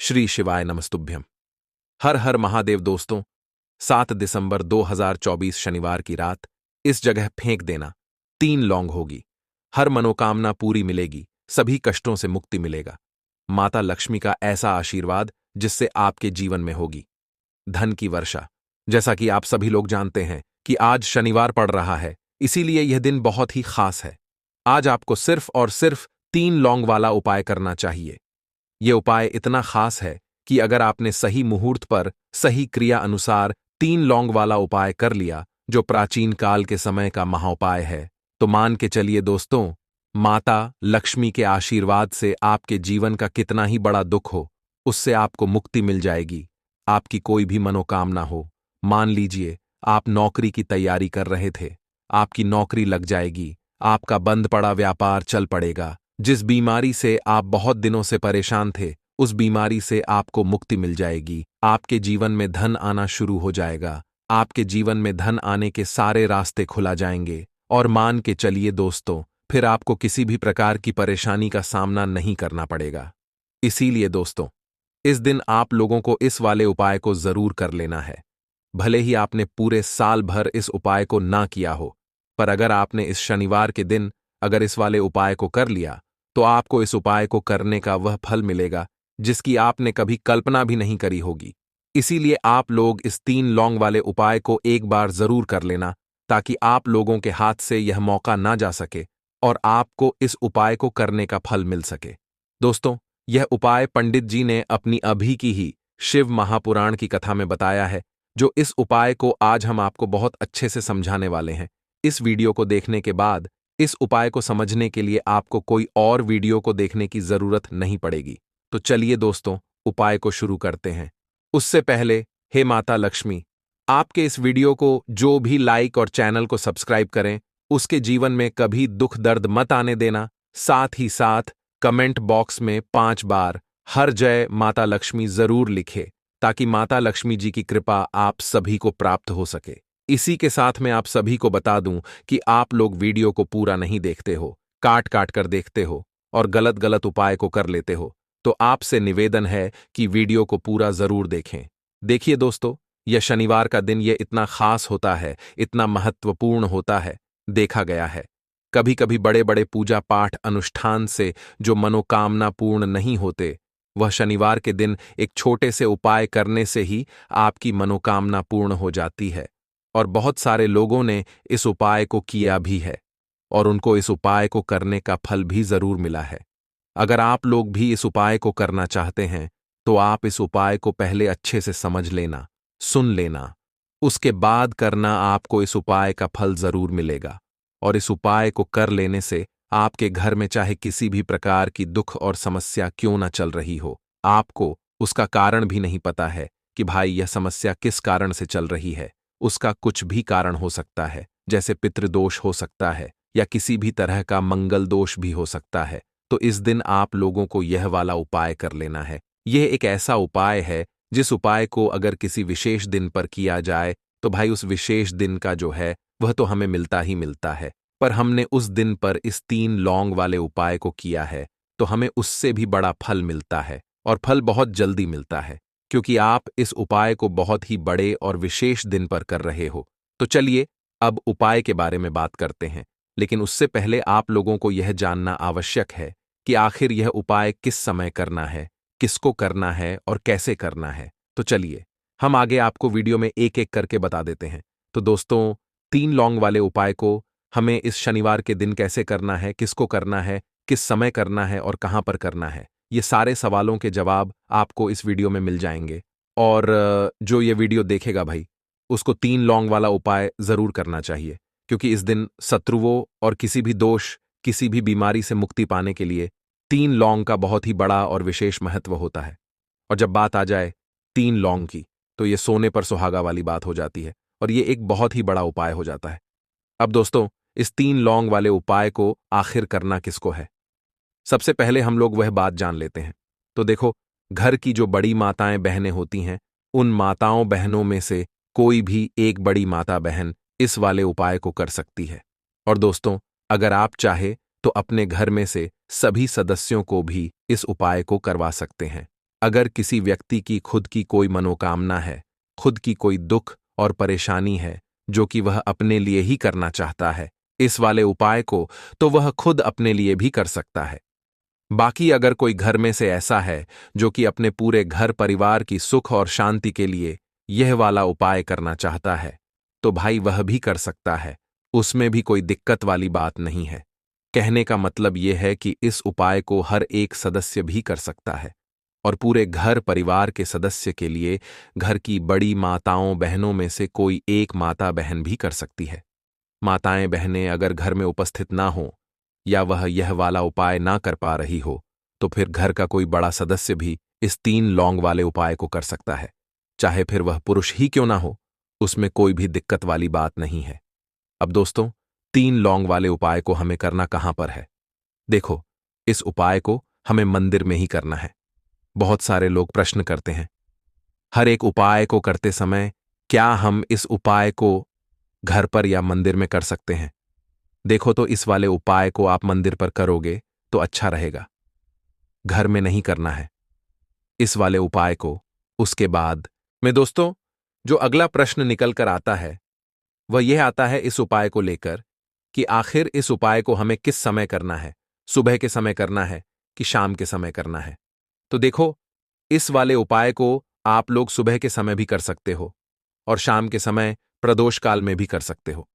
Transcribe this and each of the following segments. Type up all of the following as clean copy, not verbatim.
श्री शिवाय नमस्तुभ्यम। हर हर महादेव। दोस्तों, 7 दिसंबर 2024 शनिवार की रात इस जगह फेंक देना। 3 लौंग होगी। हर मनोकामना पूरी मिलेगी, सभी कष्टों से मुक्ति मिलेगा। माता लक्ष्मी का ऐसा आशीर्वाद जिससे आपके जीवन में होगी धन की वर्षा। जैसा कि आप सभी लोग जानते हैं कि आज शनिवार पड़ रहा है, इसीलिए यह दिन बहुत ही खास है। आज आपको सिर्फ और सिर्फ 3 लौंग वाला उपाय करना चाहिए। यह उपाय इतना खास है कि अगर आपने सही मुहूर्त पर सही क्रिया अनुसार 3 लौंग वाला उपाय कर लिया, जो प्राचीन काल के समय का महाउपाय है, तो मान के चलिए दोस्तों, माता लक्ष्मी के आशीर्वाद से आपके जीवन का कितना ही बड़ा दुख हो, उससे आपको मुक्ति मिल जाएगी। आपकी कोई भी मनोकामना हो, मान लीजिए आप नौकरी की तैयारी कर रहे थे, आपकी नौकरी लग जाएगी, आपका बंद पड़ा व्यापार चल पड़ेगा। जिस बीमारी से आप बहुत दिनों से परेशान थे, उस बीमारी से आपको मुक्ति मिल जाएगी। आपके जीवन में धन आना शुरू हो जाएगा। आपके जीवन में धन आने के सारे रास्ते खुला जाएंगे। और मान के चलिए दोस्तों, फिर आपको किसी भी प्रकार की परेशानी का सामना नहीं करना पड़ेगा। इसीलिए दोस्तों, इस दिन आप लोगों को इस वाले उपाय को जरूर कर लेना है। भले ही आपने पूरे साल भर इस उपाय को ना किया हो, पर अगर आपने इस शनिवार के दिन अगर इस वाले उपाय को कर लिया, तो आपको इस उपाय को करने का वह फल मिलेगा जिसकी आपने कभी कल्पना भी नहीं करी होगी। इसीलिए आप लोग इस 3 लौंग वाले उपाय को एक बार जरूर कर लेना, ताकि आप लोगों के हाथ से यह मौका ना जा सके और आपको इस उपाय को करने का फल मिल सके। दोस्तों, यह उपाय पंडित जी ने अपनी अभी की ही शिव महापुराण की कथा में बताया है, जो इस उपाय को आज हम आपको बहुत अच्छे से समझाने वाले हैं। इस वीडियो को देखने के बाद इस उपाय को समझने के लिए आपको कोई और वीडियो को देखने की जरूरत नहीं पड़ेगी। तो चलिए दोस्तों, उपाय को शुरू करते हैं। उससे पहले, हे माता लक्ष्मी, आपके इस वीडियो को जो भी लाइक और चैनल को सब्सक्राइब करें, उसके जीवन में कभी दुख दर्द मत आने देना। साथ ही साथ कमेंट बॉक्स में 5 बार हर जय माता लक्ष्मी जरूर लिखे, ताकि माता लक्ष्मी जी की कृपा आप सभी को प्राप्त हो सके। इसी के साथ मैं आप सभी को बता दूं कि आप लोग वीडियो को पूरा नहीं देखते हो, काट काट कर देखते हो और गलत गलत उपाय को कर लेते हो। तो आपसे निवेदन है कि वीडियो को पूरा जरूर देखें। देखिए दोस्तों, यह शनिवार का दिन यह इतना खास होता है, इतना महत्वपूर्ण होता है। देखा गया है, कभी कभी बड़े बड़े पूजा पाठ अनुष्ठान से जो मनोकामना पूर्ण नहीं होते, वह शनिवार के दिन एक छोटे से उपाय करने से ही आपकी मनोकामना पूर्ण हो जाती है। और बहुत सारे लोगों ने इस उपाय को किया भी है और उनको इस उपाय को करने का फल भी जरूर मिला है। अगर आप लोग भी इस उपाय को करना चाहते हैं, तो आप इस उपाय को पहले अच्छे से समझ लेना, सुन लेना, उसके बाद करना। आपको इस उपाय का फल जरूर मिलेगा। और इस उपाय को कर लेने से आपके घर में चाहे किसी भी प्रकार की दुख और समस्या क्यों ना चल रही हो, आपको उसका कारण भी नहीं पता है कि भाई यह समस्या किस कारण से चल रही है। उसका कुछ भी कारण हो सकता है, जैसे पितृदोष हो सकता है या किसी भी तरह का मंगल दोष भी हो सकता है। तो इस दिन आप लोगों को यह वाला उपाय कर लेना है। यह एक ऐसा उपाय है जिस उपाय को अगर किसी विशेष दिन पर किया जाए, तो भाई उस विशेष दिन का जो है वह तो हमें मिलता ही मिलता है। पर हमने उस दिन पर इस 3 लौंग वाले उपाय को किया है, तो हमें उससे भी बड़ा फल मिलता है और फल बहुत जल्दी मिलता है, क्योंकि आप इस उपाय को बहुत ही बड़े और विशेष दिन पर कर रहे हो। तो चलिए अब उपाय के बारे में बात करते हैं। लेकिन उससे पहले आप लोगों को यह जानना आवश्यक है कि आखिर यह उपाय किस समय करना है, किसको करना है और कैसे करना है। तो चलिए हम आगे आपको वीडियो में एक एक करके बता देते हैं। तो दोस्तों, 3 लौंग वाले उपाय को हमें इस शनिवार के दिन कैसे करना है, किसको करना है, किस समय करना है और कहां पर करना है, ये सारे सवालों के जवाब आपको इस वीडियो में मिल जाएंगे। और जो ये वीडियो देखेगा भाई, उसको 3 लौंग वाला उपाय जरूर करना चाहिए, क्योंकि इस दिन शत्रुओं और किसी भी दोष, किसी भी बीमारी से मुक्ति पाने के लिए 3 लौंग का बहुत ही बड़ा और विशेष महत्व होता है। और जब बात आ जाए 3 लौंग की, तो ये सोने पर सुहागा वाली बात हो जाती है और ये एक बहुत ही बड़ा उपाय हो जाता है। अब दोस्तों, इस 3 लौंग वाले उपाय को आखिर करना किसको है, सबसे पहले हम लोग वह बात जान लेते हैं। तो देखो, घर की जो बड़ी माताएं बहनें होती हैं, उन माताओं बहनों में से कोई भी एक बड़ी माता बहन इस वाले उपाय को कर सकती है। और दोस्तों, अगर आप चाहे तो अपने घर में से सभी सदस्यों को भी इस उपाय को करवा सकते हैं। अगर किसी व्यक्ति की खुद की कोई मनोकामना है, खुद की कोई दुख और परेशानी है जो कि वह अपने लिए ही करना चाहता है, इस वाले उपाय को तो वह खुद अपने लिए भी कर सकता है। बाकी अगर कोई घर में से ऐसा है जो कि अपने पूरे घर परिवार की सुख और शांति के लिए यह वाला उपाय करना चाहता है, तो भाई वह भी कर सकता है, उसमें भी कोई दिक्कत वाली बात नहीं है। कहने का मतलब यह है कि इस उपाय को हर एक सदस्य भी कर सकता है और पूरे घर परिवार के सदस्य के लिए घर की बड़ी माताओं बहनों में से कोई एक माता बहन भी कर सकती है। माताएं बहनें अगर घर में उपस्थित ना हो या वह यह वाला उपाय ना कर पा रही हो, तो फिर घर का कोई बड़ा सदस्य भी इस 3 लौंग वाले उपाय को कर सकता है, चाहे फिर वह पुरुष ही क्यों ना हो, उसमें कोई भी दिक्कत वाली बात नहीं है। अब दोस्तों, 3 लौंग वाले उपाय को हमें करना कहां पर है? देखो, इस उपाय को हमें मंदिर में ही करना है। बहुत सारे लोग प्रश्न करते हैं, हर एक उपाय को करते समय क्या हम इस उपाय को घर पर या मंदिर में कर सकते हैं? देखो, तो इस वाले उपाय को आप मंदिर पर करोगे तो अच्छा रहेगा, घर में नहीं करना है इस वाले उपाय को। उसके बाद में दोस्तों, जो अगला प्रश्न निकल कर आता है वह यह आता है इस उपाय को लेकर कि आखिर इस उपाय को हमें किस समय करना है, सुबह के समय करना है कि शाम के समय करना है? तो देखो, इस वाले उपाय को आप लोग सुबह के समय भी कर सकते हो और शाम के समय प्रदोष काल में भी कर सकते हो।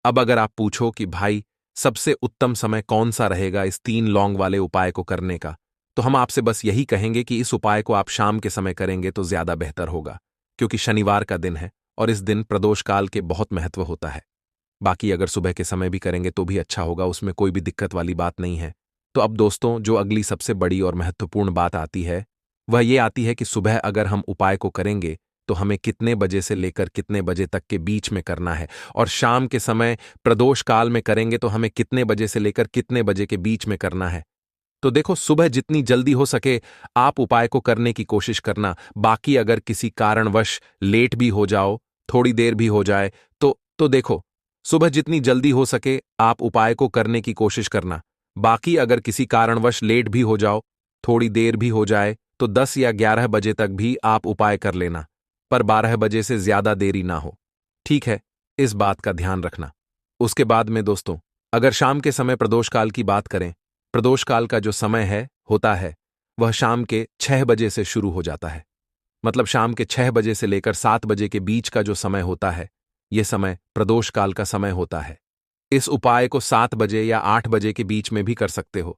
अब अगर आप पूछो कि भाई सबसे उत्तम समय कौन सा रहेगा इस 3 लौंग वाले उपाय को करने का, तो हम आपसे बस यही कहेंगे कि इस उपाय को आप शाम के समय करेंगे तो ज्यादा बेहतर होगा, क्योंकि शनिवार का दिन है और इस दिन प्रदोष काल के बहुत महत्व होता है। बाकी अगर सुबह के समय भी करेंगे तो भी अच्छा होगा, उसमें कोई भी दिक्कत वाली बात नहीं है। तो अब दोस्तों, जो अगली सबसे बड़ी और महत्वपूर्ण बात आती है वह ये आती है कि सुबह अगर हम उपाय को करेंगे तो हमें कितने बजे से लेकर कितने बजे तक के बीच में करना है, और शाम के समय प्रदोष काल में करेंगे तो हमें कितने बजे से लेकर कितने बजे के बीच में करना है। तो देखो, सुबह जितनी जल्दी हो सके आप उपाय को करने की कोशिश करना। बाकी अगर किसी कारणवश लेट भी हो जाओ, थोड़ी देर भी हो जाए, तो देखो, सुबह जितनी जल्दी हो सके आप उपाय को करने की कोशिश करना। बाकी अगर किसी कारणवश लेट भी हो जाओ, थोड़ी देर भी हो जाए, तो 10 या 11 बजे तक भी आप उपाय कर लेना, पर 12 बजे से ज्यादा देरी ना हो। ठीक है, इस बात का ध्यान रखना। उसके बाद में दोस्तों, अगर शाम के समय प्रदोष काल की बात करें, प्रदोष काल का जो समय होता है वह शाम के 6 बजे से शुरू हो जाता है। मतलब शाम के 6 बजे से लेकर 7 बजे के बीच का जो समय होता है, यह समय प्रदोष काल का समय होता है। इस उपाय को 7 बजे या 8 बजे के बीच में भी कर सकते हो।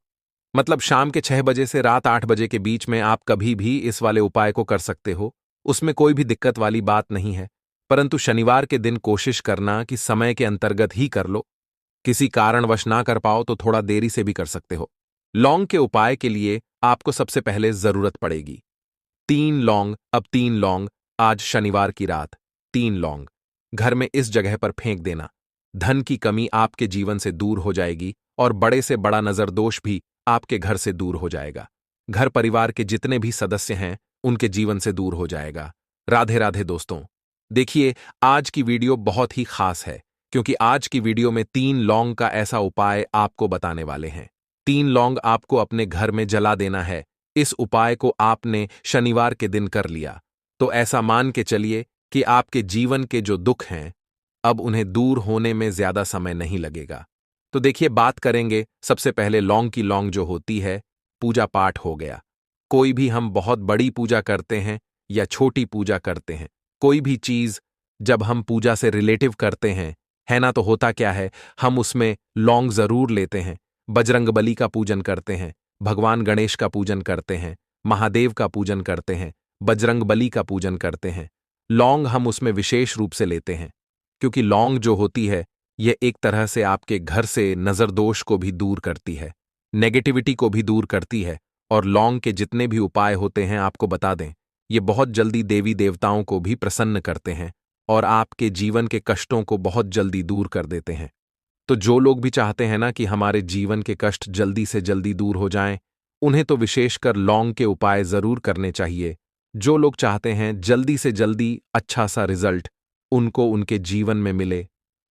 मतलब शाम के 6 बजे से रात 8 बजे के बीच में आप कभी भी इस वाले उपाय को कर सकते हो, उसमें कोई भी दिक्कत वाली बात नहीं है। परंतु शनिवार के दिन कोशिश करना कि समय के अंतर्गत ही कर लो। किसी कारणवश ना कर पाओ तो थोड़ा देरी से भी कर सकते हो। लौंग के उपाय के लिए आपको सबसे पहले जरूरत पड़ेगी 3 लौंग। अब 3 लौंग, आज शनिवार की रात 3 लौंग घर में इस जगह पर फेंक देना। धन की कमी आपके जीवन से दूर हो जाएगी और बड़े से बड़ा नजर दोष भी आपके घर से दूर हो जाएगा। घर परिवार के जितने भी सदस्य हैं उनके जीवन से दूर हो जाएगा। राधे राधे दोस्तों। देखिए, आज की वीडियो बहुत ही खास है, क्योंकि आज की वीडियो में 3 लौंग का ऐसा उपाय आपको बताने वाले हैं। 3 लौंग आपको अपने घर में जला देना है। इस उपाय को आपने शनिवार के दिन कर लिया तो ऐसा मान के चलिए कि आपके जीवन के जो दुख हैं अब उन्हें दूर होने में ज्यादा समय नहीं लगेगा। तो देखिए, बात करेंगे सबसे पहले लौंग की। लौंग जो होती है, पूजा पाठ हो गया। कोई भी हम बहुत बड़ी पूजा करते हैं या छोटी पूजा करते हैं, कोई भी चीज जब हम पूजा से रिलेटिव करते हैं, है ना, तो होता क्या है, हम उसमें लौंग जरूर लेते हैं। बजरंगबली का पूजन करते हैं, भगवान गणेश का पूजन करते हैं, महादेव का पूजन करते हैं, बजरंगबली का पूजन करते हैं। लौंग हम उसमें विशेष रूप से लेते हैं, क्योंकि लौंग जो होती है यह एक तरह से आपके घर से नजरदोष को भी दूर करती है, नेगेटिविटी को भी दूर करती है। और लौंग के जितने भी उपाय होते हैं आपको बता दें, ये बहुत जल्दी देवी देवताओं को भी प्रसन्न करते हैं और आपके जीवन के कष्टों को बहुत जल्दी दूर कर देते हैं। तो जो लोग भी चाहते हैं ना कि हमारे जीवन के कष्ट जल्दी से जल्दी दूर हो जाएं, उन्हें तो विशेषकर लौंग के उपाय जरूर करने चाहिए। जो लोग चाहते हैं जल्दी से जल्दी अच्छा सा रिजल्ट उनको उनके जीवन में मिले,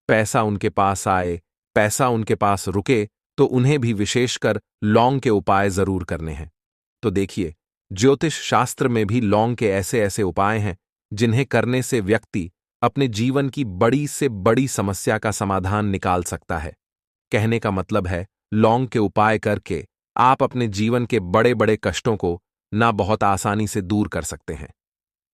पैसा उनके पास आए, पैसा उनके पास रुके, तो उन्हें भी विशेषकर लौंग के उपाय जरूर करने हैं। तो देखिए, ज्योतिष शास्त्र में भी लौंग के ऐसे ऐसे उपाय हैं जिन्हें करने से व्यक्ति अपने जीवन की बड़ी से बड़ी समस्या का समाधान निकाल सकता है। कहने का मतलब है, लौंग के उपाय करके आप अपने जीवन के बड़े बड़े कष्टों को ना बहुत आसानी से दूर कर सकते हैं।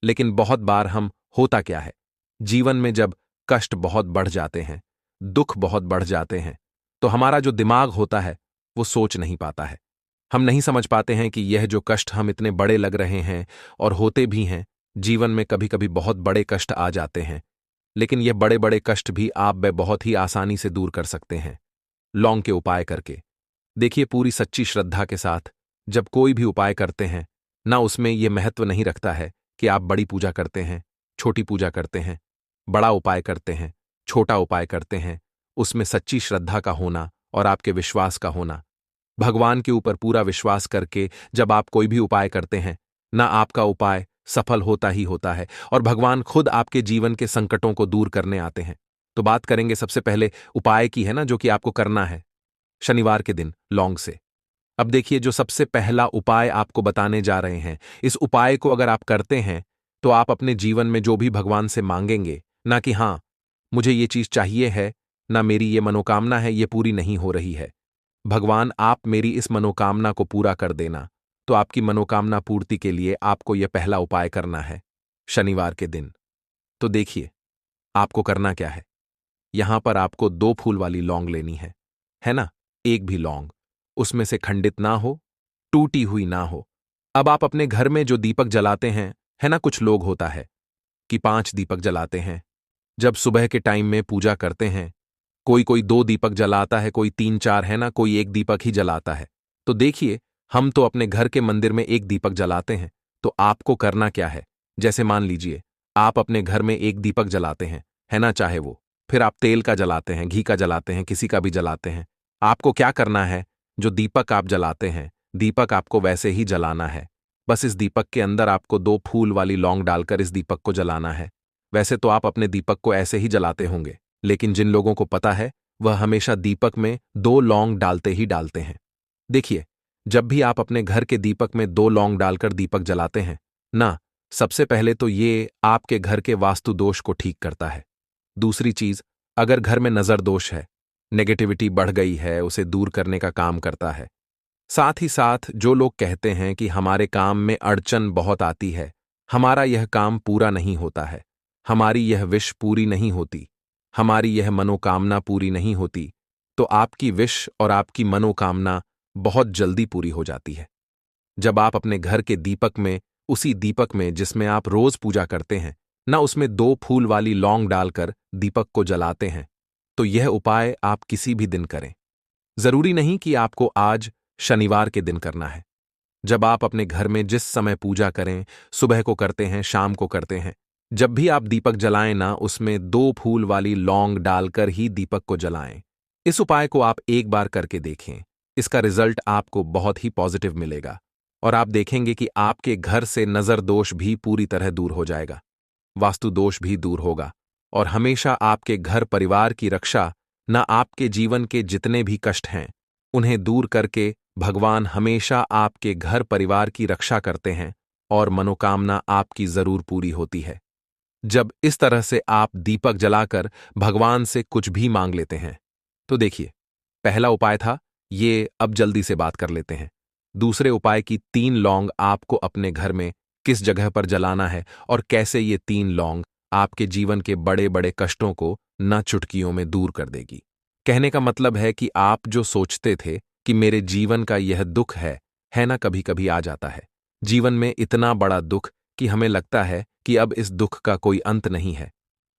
लेकिन बहुत बार हम होता क्या है, जीवन में जब कष्ट बहुत बढ़ जाते हैं, दुख बहुत बढ़ जाते हैं, तो हमारा जो दिमाग होता है वो सोच नहीं पाता है। हम नहीं समझ पाते हैं कि यह जो कष्ट हम इतने बड़े लग रहे हैं और होते भी हैं, जीवन में कभी कभी बहुत बड़े कष्ट आ जाते हैं, लेकिन यह बड़े बड़े कष्ट भी आप वे बहुत ही आसानी से दूर कर सकते हैं लौंग के उपाय करके। देखिए, पूरी सच्ची श्रद्धा के साथ जब कोई भी उपाय करते हैं ना, उसमें यह महत्व नहीं रखता है कि आप बड़ी पूजा करते हैं, छोटी पूजा करते हैं, बड़ा उपाय करते हैं, छोटा उपाय करते हैं। उसमें सच्ची श्रद्धा का होना और आपके विश्वास का होना। भगवान के ऊपर पूरा विश्वास करके जब आप कोई भी उपाय करते हैं ना, आपका उपाय सफल होता ही होता है और भगवान खुद आपके जीवन के संकटों को दूर करने आते हैं। तो बात करेंगे सबसे पहले उपाय की, है ना, जो कि आपको करना है शनिवार के दिन लौंग से। अब देखिए, जो सबसे पहला उपाय आपको बताने जा रहे हैं, इस उपाय को अगर आप करते हैं तो आप अपने जीवन में जो भी भगवान से मांगेंगे, ना कि हाँ मुझे ये चीज चाहिए है, ना मेरी ये मनोकामना है, ये पूरी नहीं हो रही है, भगवान आप मेरी इस मनोकामना को पूरा कर देना। तो आपकी मनोकामना पूर्ति के लिए आपको यह पहला उपाय करना है शनिवार के दिन। तो देखिए, आपको करना क्या है। यहां पर आपको 2 फूल वाली लौंग लेनी है ना। एक भी लौंग उसमें से खंडित ना हो, टूटी हुई ना हो। अब आप अपने घर में जो दीपक जलाते हैं, है ना, कुछ लोग होता है कि 5 दीपक जलाते हैं जब सुबह के टाइम में पूजा करते हैं। कोई कोई 2 दीपक जलाता है, कोई 3-4, है ना, कोई 1 दीपक ही जलाता है। तो देखिए, हम तो अपने घर के मंदिर में 1 दीपक जलाते हैं। तो आपको करना क्या है, जैसे मान लीजिए आप अपने घर में 1 दीपक जलाते हैं, है ना, चाहे वो फिर आप तेल का जलाते हैं, घी का जलाते हैं, किसी का भी जलाते हैं। आपको क्या करना है, जो दीपक आप जलाते हैं, दीपक आपको वैसे ही जलाना है। बस इस दीपक के अंदर आपको 2 फूल वाली लौंग डालकर इस दीपक को जलाना है। वैसे तो आप अपने दीपक को ऐसे ही जलाते होंगे, लेकिन जिन लोगों को पता है वह हमेशा दीपक में 2 लौंग डालते ही डालते हैं। देखिए, जब भी आप अपने घर के दीपक में 2 लौंग डालकर दीपक जलाते हैं ना, सबसे पहले तो ये आपके घर के वास्तु दोष को ठीक करता है। दूसरी चीज, अगर घर में नजर दोष है, नेगेटिविटी बढ़ गई है, उसे दूर करने का काम करता है। साथ ही साथ जो लोग कहते हैं कि हमारे काम में अड़चन बहुत आती है, हमारा यह काम पूरा नहीं होता है, हमारी यह विश पूरी नहीं होती, हमारी यह मनोकामना पूरी नहीं होती, तो आपकी विश और आपकी मनोकामना बहुत जल्दी पूरी हो जाती है। जब आप अपने घर के दीपक में, उसी दीपक में जिसमें आप रोज पूजा करते हैं ना, उसमें 2 फूल वाली लौंग डालकर दीपक को जलाते हैं, तो यह उपाय आप किसी भी दिन करें। जरूरी नहीं कि आपको आज शनिवार के दिन करना है। जब आप अपने घर में जिस समय पूजा करें, सुबह को करते हैं, शाम को करते हैं, जब भी आप दीपक जलाएं ना, उसमें 2 फूल वाली लौंग डालकर ही दीपक को जलाएं। इस उपाय को आप एक बार करके देखें, इसका रिजल्ट आपको बहुत ही पॉजिटिव मिलेगा और आप देखेंगे कि आपके घर से नजर दोष भी पूरी तरह दूर हो जाएगा, वास्तु दोष भी दूर होगा और हमेशा आपके घर परिवार की रक्षा, न आपके जीवन के जितने भी कष्ट हैं उन्हें दूर करके भगवान हमेशा आपके घर परिवार की रक्षा करते हैं और मनोकामना आपकी जरूर पूरी होती है। जब इस तरह से आप दीपक जलाकर भगवान से कुछ भी मांग लेते हैं। तो देखिए, पहला उपाय था ये, अब जल्दी से बात कर लेते हैं। दूसरे उपाय की 3 लौंग आपको अपने घर में किस जगह पर जलाना है और कैसे ये 3 लौंग आपके जीवन के बड़े बड़े कष्टों को न चुटकियों में दूर कर देगी। कहने का मतलब है कि आप जो सोचते थे कि मेरे जीवन का यह दुख है ना, कभी कभी आ जाता है जीवन में इतना बड़ा दुख कि हमें लगता है कि अब इस दुख का कोई अंत नहीं है,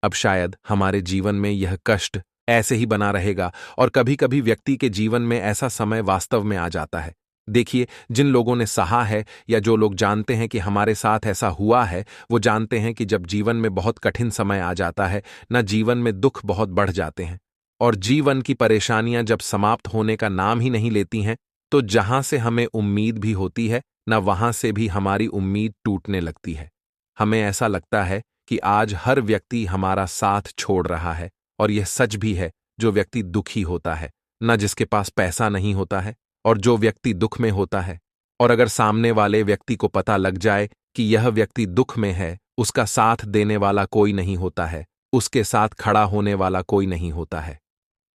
अब शायद हमारे जीवन में यह कष्ट ऐसे ही बना रहेगा। और कभी कभी व्यक्ति के जीवन में ऐसा समय वास्तव में आ जाता है। देखिए, जिन लोगों ने सहा है या जो लोग जानते हैं कि हमारे साथ ऐसा हुआ है, वो जानते हैं कि जब जीवन में बहुत कठिन समय आ जाता है ना, जीवन में दुख बहुत बढ़ जाते हैं और जीवन की परेशानियां जब समाप्त होने का नाम ही नहीं लेती हैं, तो जहां से हमें उम्मीद भी होती है ना, वहां से भी हमारी उम्मीद टूटने लगती है। हमें ऐसा लगता है कि आज हर व्यक्ति हमारा साथ छोड़ रहा है और यह सच भी है। जो व्यक्ति दुखी होता है ना, जिसके पास पैसा नहीं होता है, और जो व्यक्ति दुख में होता है, और अगर सामने वाले व्यक्ति को पता लग जाए कि यह व्यक्ति दुख में है, उसका साथ देने वाला कोई नहीं होता है, उसके साथ खड़ा होने वाला कोई नहीं होता है।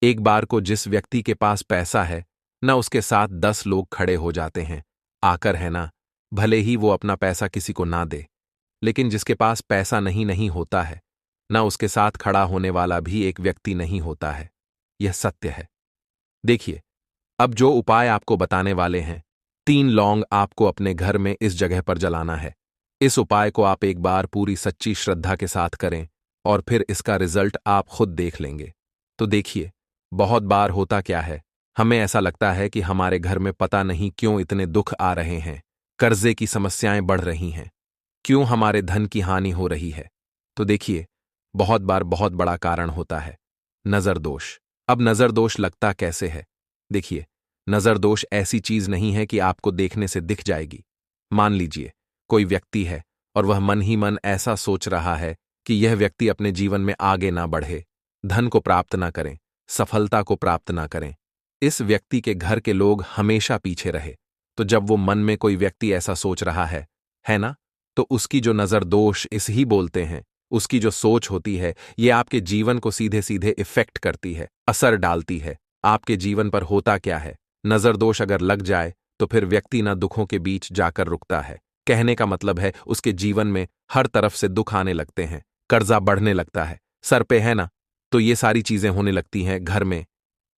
एक बार को जिस व्यक्ति के पास पैसा है, न उसके साथ 10 लोग खड़े हो जाते हैं आकर, है ना, भले ही वो अपना पैसा किसी को ना दे। लेकिन जिसके पास पैसा नहीं नहीं होता है, न उसके साथ खड़ा होने वाला भी एक व्यक्ति नहीं होता है। यह सत्य है। देखिए, अब जो उपाय आपको बताने वाले हैं, 3 लौंग आपको अपने घर में इस जगह पर जलाना है। इस उपाय को आप एक बार पूरी सच्ची श्रद्धा के साथ करें और फिर इसका रिजल्ट आप खुद देख लेंगे। तो देखिए, बहुत बार होता क्या है, हमें ऐसा लगता है कि हमारे घर में पता नहीं क्यों इतने दुख आ रहे हैं, कर्जे की समस्याएं बढ़ रही हैं, क्यों हमारे धन की हानि हो रही है। तो देखिए, बहुत बार बहुत बड़ा कारण होता है नजर दोष। अब नजर दोष लगता कैसे है? देखिए, नजर दोष ऐसी चीज नहीं है कि आपको देखने से दिख जाएगी। मान लीजिए कोई व्यक्ति है और वह मन ही मन ऐसा सोच रहा है कि यह व्यक्ति अपने जीवन में आगे ना बढ़े, धन को प्राप्त ना करें, सफलता को प्राप्त ना करें, इस व्यक्ति के घर के लोग हमेशा पीछे रहे। तो जब वो मन में कोई व्यक्ति ऐसा सोच रहा है ना, तो उसकी जो नजर दोष इस ही बोलते हैं, उसकी जो सोच होती है, ये आपके जीवन को सीधे सीधे इफेक्ट करती है, असर डालती है। आपके जीवन पर होता क्या है, नजर दोष अगर लग जाए तो फिर व्यक्ति ना दुखों के बीच जाकर रुकता है। कहने का मतलब है उसके जीवन में हर तरफ से दुख आने लगते हैं, कर्जा बढ़ने लगता है, सर पे है ना, तो ये सारी चीजें होने लगती हैं घर में।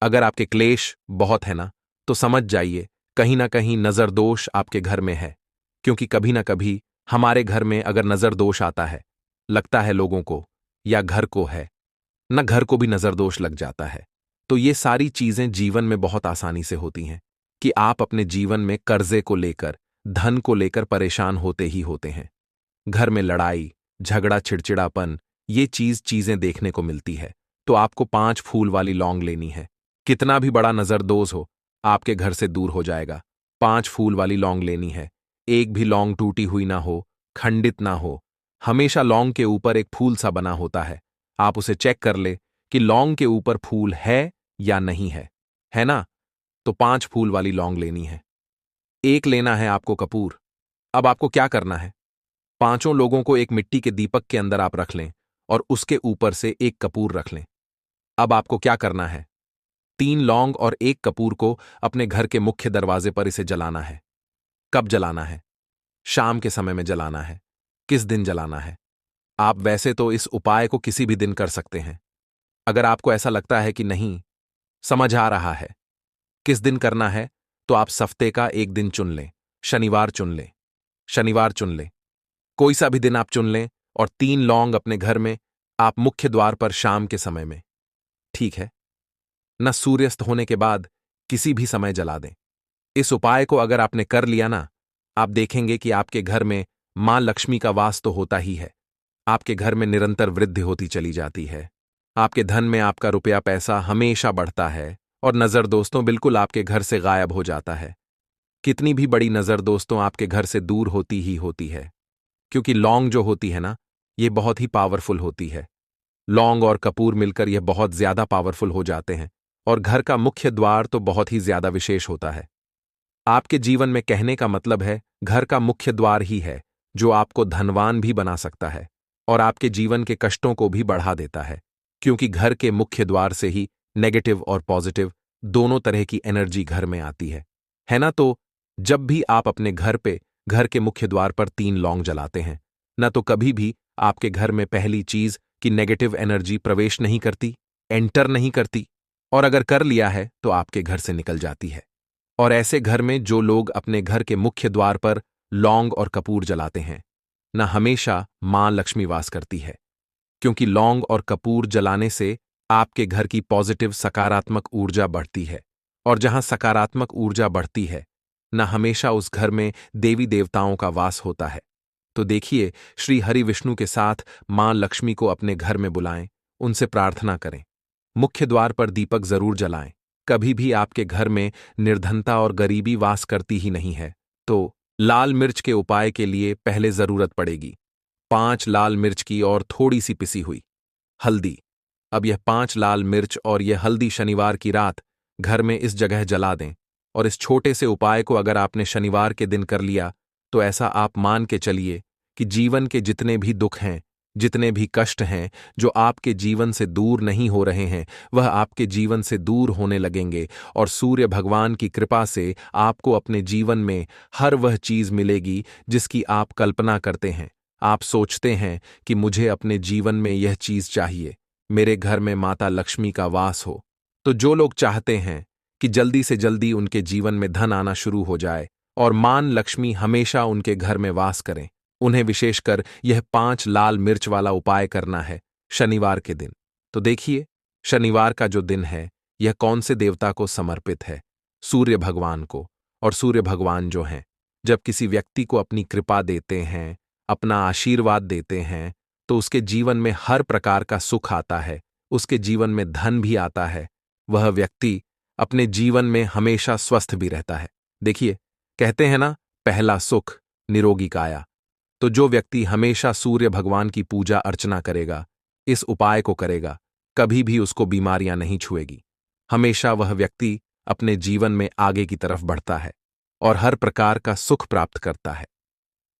अगर आपके क्लेश बहुत है ना, तो समझ जाइए कहीं ना कहीं नजर दोष आपके घर में है। क्योंकि कभी ना कभी हमारे घर में अगर नजर दोष आता है, लगता है लोगों को या घर को है ना, घर को भी नजर दोष लग जाता है। तो ये सारी चीजें जीवन में बहुत आसानी से होती हैं कि आप अपने जीवन में कर्जे को लेकर, धन को लेकर परेशान होते ही होते हैं। घर में लड़ाई, झगड़ा, चिड़चिड़ापन, ये चीजें देखने को मिलती है। तो आपको 5 फूल वाली लौंग लेनी है। कितना भी बड़ा नजरदोष हो, आपके घर से दूर हो जाएगा। 5 फूल वाली लौंग लेनी है। एक भी लौंग टूटी हुई ना हो, खंडित ना हो। हमेशा लौंग के ऊपर एक फूल सा बना होता है। आप उसे चेक कर ले कि लौंग के ऊपर फूल है या नहीं है ना? तो 5 फूल वाली लौंग लेनी है। एक लेना है आपको कपूर। अब आपको क्या करना है, 5 लोगों को एक मिट्टी के दीपक के अंदर आप रख लें और उसके ऊपर से एक कपूर रख लें। अब आपको क्या करना है, 3 लौंग और एक कपूर को अपने घर के मुख्य दरवाजे पर इसे जलाना है। कब जलाना है? शाम के समय में जलाना है। किस दिन जलाना है? आप वैसे तो इस उपाय को किसी भी दिन कर सकते हैं। अगर आपको ऐसा लगता है कि नहीं समझ आ रहा है किस दिन करना है, तो आप हफ्ते का एक दिन चुन लें। शनिवार चुन लें, शनिवार चुन लें, कोई सा भी दिन आप चुन लें और 3 लौंग अपने घर में आप मुख्य द्वार पर शाम के समय में, ठीक है न, सूर्यास्त होने के बाद किसी भी समय जला दें। इस उपाय को अगर आपने कर लिया ना, आप देखेंगे कि आपके घर में मां लक्ष्मी का वास तो होता ही है। आपके घर में निरंतर वृद्धि होती चली जाती है। आपके धन में आपका रुपया पैसा हमेशा बढ़ता है और नजर दोस्तों बिल्कुल आपके घर से गायब हो जाता है। कितनी भी बड़ी नजर दोस्तों आपके घर से दूर होती ही होती है, क्योंकि लौंग जो होती है ना, ये बहुत ही पावरफुल होती है। लौंग और कपूर मिलकर यह बहुत ज्यादा पावरफुल हो जाते हैं और घर का मुख्य द्वार तो बहुत ही ज्यादा विशेष होता है। आपके जीवन में कहने का मतलब है घर का मुख्य द्वार ही है जो आपको धनवान भी बना सकता है और आपके जीवन के कष्टों को भी बढ़ा देता है, क्योंकि घर के मुख्य द्वार से ही नेगेटिव और पॉजिटिव दोनों तरह की एनर्जी घर में आती है ना? तो जब भी आप अपने घर पे घर के मुख्य द्वार पर 3 लौंग जलाते हैं ना, तो कभी भी आपके घर में पहली चीज कि नेगेटिव एनर्जी प्रवेश नहीं करती, एंटर नहीं करती, और अगर कर लिया है तो आपके घर से निकल जाती है। और ऐसे घर में जो लोग अपने घर के मुख्य द्वार पर लौंग और कपूर जलाते हैं ना, हमेशा मां लक्ष्मी वास करती है, क्योंकि लौंग और कपूर जलाने से आपके घर की पॉजिटिव सकारात्मक ऊर्जा बढ़ती है, और जहां सकारात्मक ऊर्जा बढ़ती है ना, हमेशा उस घर में देवी देवताओं का वास होता है। तो देखिए, श्री हरि विष्णु के साथ मां लक्ष्मी को अपने घर में बुलाएं, उनसे प्रार्थना करें, मुख्य द्वार पर दीपक जरूर जलाएं। कभी भी आपके घर में निर्धनता और गरीबी वास करती ही नहीं है। तो लाल मिर्च के उपाय के लिए पहले जरूरत पड़ेगी 5 लाल मिर्च की और थोड़ी सी पिसी हुई हल्दी। अब यह 5 लाल मिर्च और यह हल्दी शनिवार की रात घर में इस जगह जला दें और इस छोटे से उपाय को अगर आपने शनिवार के दिन कर लिया तो ऐसा आप मान के चलिए कि जीवन के जितने भी दुख हैं, जितने भी कष्ट हैं जो आपके जीवन से दूर नहीं हो रहे हैं, वह आपके जीवन से दूर होने लगेंगे और सूर्य भगवान की कृपा से आपको अपने जीवन में हर वह चीज मिलेगी जिसकी आप कल्पना करते हैं। आप सोचते हैं कि मुझे अपने जीवन में यह चीज चाहिए, मेरे घर में माता लक्ष्मी का वास हो। तो जो लोग चाहते हैं कि जल्दी से जल्दी उनके जीवन में धन आना शुरू हो जाए और मान लक्ष्मी हमेशा उनके घर में वास करें, उन्हें विशेषकर यह 5 लाल मिर्च वाला उपाय करना है शनिवार के दिन। तो देखिए, शनिवार का जो दिन है यह कौन से देवता को समर्पित है? सूर्य भगवान को। और सूर्य भगवान जो हैं, जब किसी व्यक्ति को अपनी कृपा देते हैं, अपना आशीर्वाद देते हैं, तो उसके जीवन में हर प्रकार का सुख आता है, उसके जीवन में धन भी आता है, वह व्यक्ति अपने जीवन में हमेशा स्वस्थ भी रहता है। देखिए, कहते हैं ना, पहला सुख निरोगी काया। तो जो व्यक्ति हमेशा सूर्य भगवान की पूजा अर्चना करेगा, इस उपाय को करेगा, कभी भी उसको बीमारियां नहीं छुएगी। हमेशा वह व्यक्ति अपने जीवन में आगे की तरफ बढ़ता है और हर प्रकार का सुख प्राप्त करता है।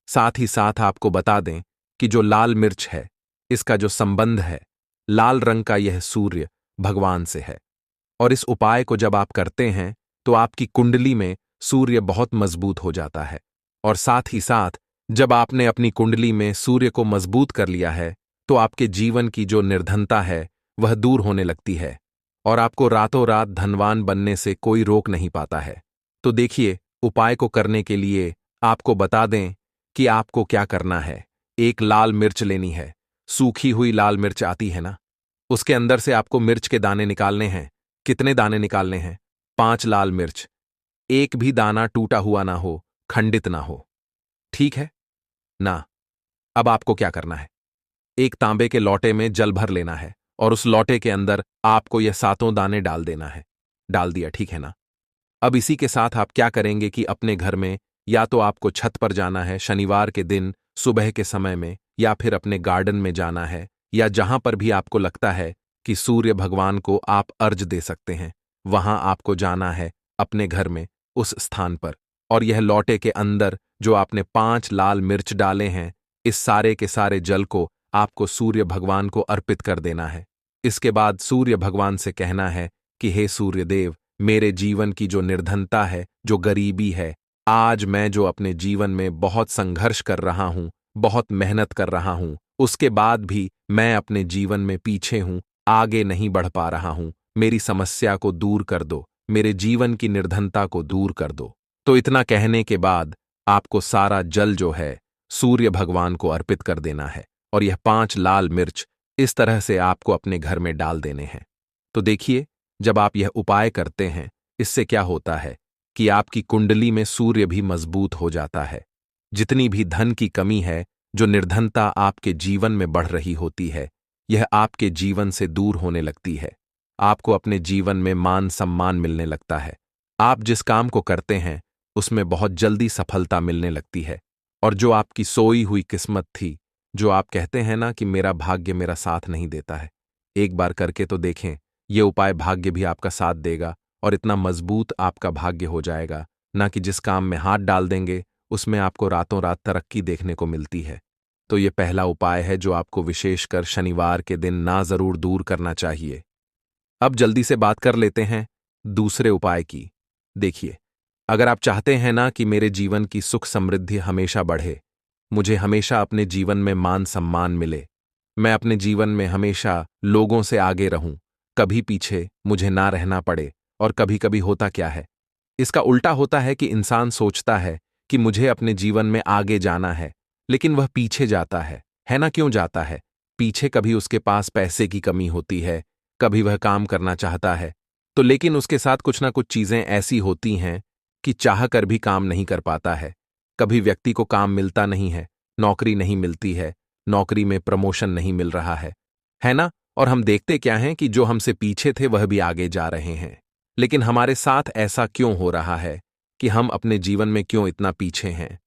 साथ ही साथ आपको बता दें कि जो लाल मिर्च है, इसका जो संबंध है, लाल रंग का यह सूर्य भगवान से है। और इस उपाय को जब आप करते हैं तो आपकी कुंडली में सूर्य बहुत मजबूत हो जाता है। और साथ ही साथ जब आपने अपनी कुंडली में सूर्य को मजबूत कर लिया है तो आपके जीवन की जो निर्धनता है वह दूर होने लगती है और आपको रातों रात धनवान बनने से कोई रोक नहीं पाता है। तो देखिए, उपाय को करने के लिए आपको बता दें कि आपको क्या करना है। एक लाल मिर्च लेनी है, सूखी हुई लाल मिर्च आती है ना, उसके अंदर से आपको मिर्च के दाने निकालने हैं। कितने दाने निकालने हैं? 5 लाल मिर्च। एक भी दाना टूटा हुआ ना हो, खंडित ना हो, ठीक है ना? अब आपको क्या करना है? एक तांबे के लोटे में जल भर लेना है और उस लोटे के अंदर आपको यह 7 दाने डाल देना है। डाल दिया, ठीक है ना? अब इसी के साथ आप क्या करेंगे कि अपने घर में या तो आपको छत पर जाना है शनिवार के दिन सुबह के समय में, या फिर अपने गार्डन में जाना है, या जहां पर भी आपको लगता है कि सूर्य भगवान को आप अर्ज दे सकते हैं, वहां आपको जाना है अपने घर में उस स्थान पर। और यह लोटे के अंदर जो आपने 5 लाल मिर्च डाले हैं, इस सारे के सारे जल को आपको सूर्य भगवान को अर्पित कर देना है। इसके बाद सूर्य भगवान से कहना है कि हे सूर्य देव, मेरे जीवन की जो निर्धनता है, जो गरीबी है, आज मैं जो अपने जीवन में बहुत संघर्ष कर रहा हूं, बहुत मेहनत कर रहा हूं, उसके बाद भी मैं अपने जीवन में पीछे हूं, आगे नहीं बढ़ पा रहा हूं, मेरी समस्या को दूर कर दो, मेरे जीवन की निर्धनता को दूर कर दो। तो इतना कहने के बाद आपको सारा जल जो है सूर्य भगवान को अर्पित कर देना है और यह 5 लाल मिर्च इस तरह से आपको अपने घर में डाल देने हैं। तो देखिए, जब आप यह उपाय करते हैं, इससे क्या होता है कि आपकी कुंडली में सूर्य भी मजबूत हो जाता है। जितनी भी धन की कमी है, जो निर्धनता आपके जीवन में बढ़ रही होती है, यह आपके जीवन से दूर होने लगती है। आपको अपने जीवन में मान सम्मान मिलने लगता है। आप जिस काम को करते हैं उसमें बहुत जल्दी सफलता मिलने लगती है। और जो आपकी सोई हुई किस्मत थी, जो आप कहते हैं ना कि मेरा भाग्य मेरा साथ नहीं देता है, एक बार करके तो देखें, ये उपाय भाग्य भी आपका साथ देगा और इतना मजबूत आपका भाग्य हो जाएगा ना कि जिस काम में हाथ डाल देंगे उसमें आपको रातों रात तरक्की देखने को मिलती है। तो ये पहला उपाय है जो आपको विशेषकर शनिवार के दिन ना जरूर दूर करना चाहिए। अब जल्दी से बात कर लेते हैं दूसरे उपाय की। देखिए, अगर आप चाहते हैं ना कि मेरे जीवन की सुख समृद्धि हमेशा बढ़े, मुझे हमेशा अपने जीवन में मान सम्मान मिले, मैं अपने जीवन में हमेशा लोगों से आगे रहूं, कभी पीछे मुझे ना रहना पड़े। और कभी कभी होता क्या है, इसका उल्टा होता है कि इंसान सोचता है कि मुझे अपने जीवन में आगे जाना है, लेकिन वह पीछे जाता है ना? क्यों जाता है पीछे? कभी उसके पास पैसे की कमी होती है, कभी वह काम करना चाहता है, तो लेकिन उसके साथ कुछ ना कुछ चीजें ऐसी होती हैं कि चाह कर भी काम नहीं कर पाता है। कभी व्यक्ति को काम मिलता नहीं है, नौकरी नहीं मिलती है, नौकरी में प्रमोशन नहीं मिल रहा है ना? और हम देखते क्या हैं कि जो हमसे पीछे थे वह भी आगे जा रहे हैं। लेकिन हमारे साथ ऐसा क्यों हो रहा है कि हम अपने जीवन में क्यों इतना पीछे हैं?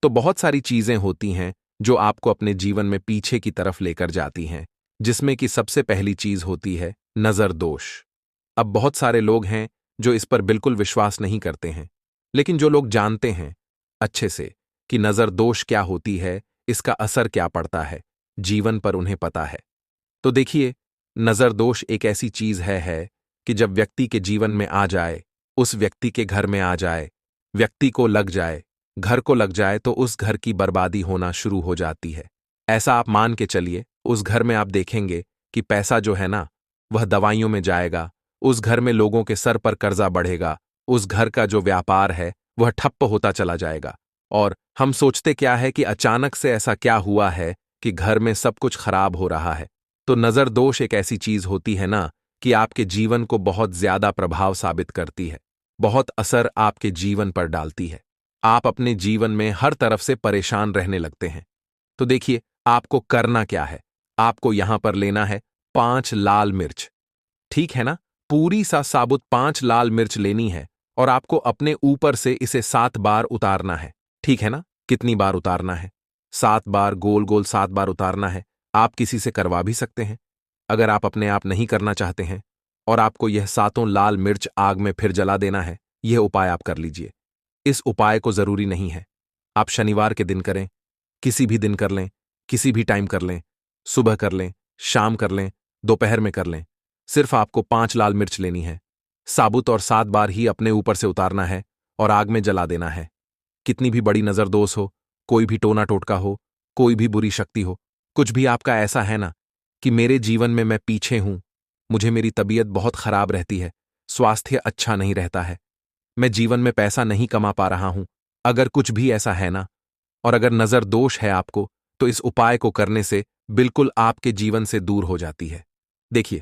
तो बहुत सारी चीजें होती हैं जो आपको अपने जीवन में पीछे की तरफ लेकर जाती हैं, जिसमें कि सबसे पहली चीज होती है नजर दोष। अब बहुत सारे लोग हैं जो इस पर बिल्कुल विश्वास नहीं करते हैं। लेकिन जो लोग जानते हैं अच्छे से कि नजर दोष क्या होती है, इसका असर क्या पड़ता है जीवन पर, उन्हें पता है। तो देखिए, नजर दोष एक ऐसी चीज है कि जब व्यक्ति के जीवन में आ जाए, उस व्यक्ति के घर में आ जाए, व्यक्ति को लग जाए, घर को लग जाए, तो उस घर की बर्बादी होना शुरू हो जाती है। ऐसा आप मान के चलिए, उस घर में आप देखेंगे कि पैसा जो है ना, वह दवाइयों में जाएगा, उस घर में लोगों के सर पर कर्जा बढ़ेगा, उस घर का जो व्यापार है वह ठप्प होता चला जाएगा। और हम सोचते क्या है कि अचानक से ऐसा क्या हुआ है कि घर में सब कुछ खराब हो रहा है। तो नजर दोष एक ऐसी चीज होती है ना कि आपके जीवन को बहुत ज्यादा प्रभाव साबित करती है, बहुत असर आपके जीवन पर डालती है। आप अपने जीवन में हर तरफ से परेशान रहने लगते हैं। तो देखिए, आपको करना क्या है। आपको यहां पर लेना है 5 लाल मिर्च, ठीक है ना। पूरी सा साबुत 5 लाल मिर्च लेनी है और आपको अपने ऊपर से इसे 7 बार उतारना है, ठीक है ना। कितनी बार उतारना है? 7 बार, गोल गोल 7 बार उतारना है। आप किसी से करवा भी सकते हैं अगर आप अपने आप नहीं करना चाहते हैं। और आपको यह 7 लाल मिर्च आग में फिर जला देना है। यह उपाय आप कर लीजिए। इस उपाय को जरूरी नहीं है आप शनिवार के दिन करें, किसी भी दिन कर लें, किसी भी टाइम कर लें, सुबह कर लें, शाम कर लें, दोपहर में कर लें। सिर्फ आपको 5 लाल मिर्च लेनी है, साबुत, और 7 बार ही अपने ऊपर से उतारना है और आग में जला देना है। कितनी भी बड़ी नजरदोष हो, कोई भी टोना टोटका हो, कोई भी बुरी शक्ति हो, कुछ भी आपका ऐसा है ना कि मेरे जीवन में मैं पीछे हूं, मुझे मेरी तबीयत बहुत खराब रहती है, स्वास्थ्य अच्छा नहीं रहता है, मैं जीवन में पैसा नहीं कमा पा रहा हूं, अगर कुछ भी ऐसा है ना, और अगर नजर दोष है आपको, तो इस उपाय को करने से बिल्कुल आपके जीवन से दूर हो जाती है। देखिए,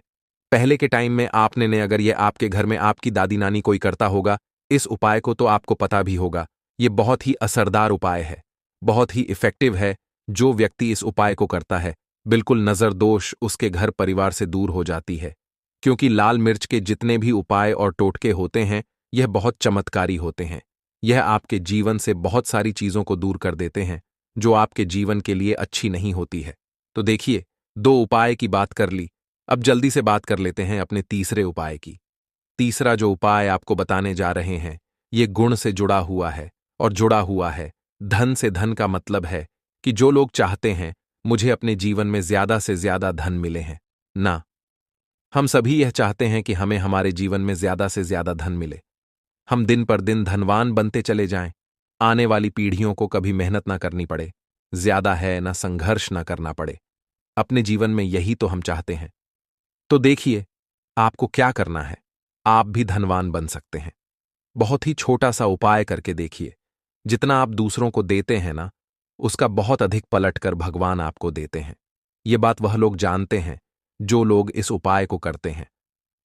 पहले के टाइम में आपने ने अगर ये आपके घर में आपकी दादी नानी कोई करता होगा इस उपाय को, तो आपको पता भी होगा ये बहुत ही असरदार उपाय है, बहुत ही इफेक्टिव है। जो व्यक्ति इस उपाय को करता है, बिल्कुल नजर दोष उसके घर परिवार से दूर हो जाती है। क्योंकि लाल मिर्च के जितने भी उपाय और टोटके होते हैं, यह बहुत चमत्कारी होते हैं। यह आपके जीवन से बहुत सारी चीजों को दूर कर देते हैं जो आपके जीवन के लिए अच्छी नहीं होती है। तो देखिए, 2 उपाय की बात कर ली, अब जल्दी से बात कर लेते हैं अपने तीसरे उपाय की। तीसरा जो उपाय आपको बताने जा रहे हैं, ये गुण से जुड़ा हुआ है, और जुड़ा हुआ है धन से। धन का मतलब है कि जो लोग चाहते हैं मुझे अपने जीवन में ज्यादा से ज्यादा धन मिले हैं ना, हम सभी यह चाहते हैं कि हमें हमारे जीवन में ज्यादा से ज्यादा धन मिले, हम दिन पर दिन धनवान बनते चले जाएं, आने वाली पीढ़ियों को कभी मेहनत ना करनी पड़े, ज्यादा है ना संघर्ष ना करना पड़े। अपने जीवन में यही तो हम चाहते हैं। तो देखिए, आपको क्या करना है, आप भी धनवान बन सकते हैं। बहुत ही छोटा सा उपाय करके देखिए। जितना आप दूसरों को देते हैं ना, उसका बहुत अधिक पलटकर भगवान आपको देते हैं। ये बात वह लोग जानते हैं जो लोग इस उपाय को करते हैं